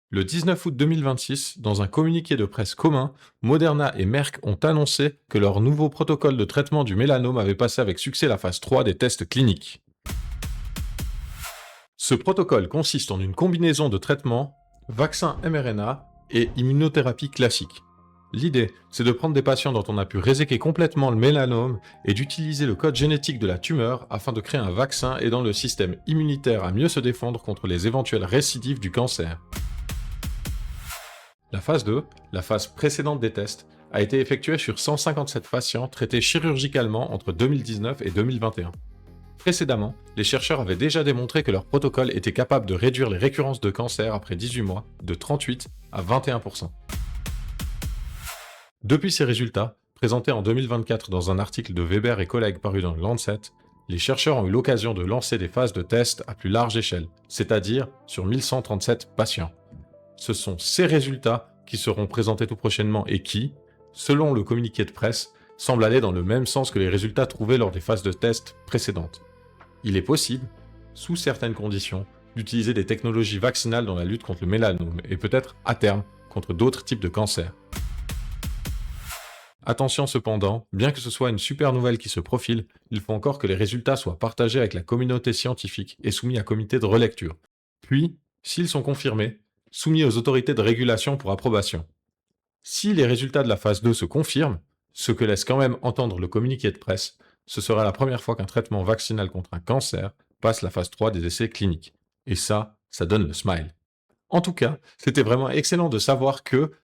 Le 19 août 2026, dans un communiqué de presse commun, Moderna et Merck ont annoncé que leur nouveau protocole de traitement du mélanome avait passé avec succès la phase 3 des tests cliniques. Ce protocole consiste en une combinaison de traitements, vaccin mRNA et immunothérapie classique. L'idée, c'est de prendre des patients dont on a pu réséquer complètement le mélanome et d'utiliser le code génétique de la tumeur afin de créer un vaccin aidant le système immunitaire à mieux se défendre contre les éventuelles récidives du cancer. La phase 2, la phase précédente des tests, a été effectuée sur 157 patients traités chirurgicalement entre 2019 et 2021. Précédemment, les chercheurs avaient déjà démontré que leur protocole était capable de réduire les récurrences de cancer après 18 mois de 38 à 21%. Depuis ces résultats, présentés en 2024 dans un article de Weber et collègues paru dans le Lancet, les chercheurs ont eu l'occasion de lancer des phases de tests à plus large échelle, c'est-à-dire sur 1137 patients. Ce sont ces résultats qui seront présentés tout prochainement et qui, selon le communiqué de presse, semblent aller dans le même sens que les résultats trouvés lors des phases de test précédentes. Il est possible, sous certaines conditions, d'utiliser des technologies vaccinales dans la lutte contre le mélanome et peut-être, à terme, contre d'autres types de cancers. Attention cependant, bien que ce soit une super nouvelle qui se profile, il faut encore que les résultats soient partagés avec la communauté scientifique et soumis à comité de relecture. Puis, s'ils sont confirmés, soumis aux autorités de régulation pour approbation. Si les résultats de la phase 2 se confirment, ce que laisse quand même entendre le communiqué de presse, ce sera la première fois qu'un traitement vaccinal contre un cancer passe la phase 3 des essais cliniques. Et ça donne le smile. En tout cas, c'était vraiment excellent de savoir que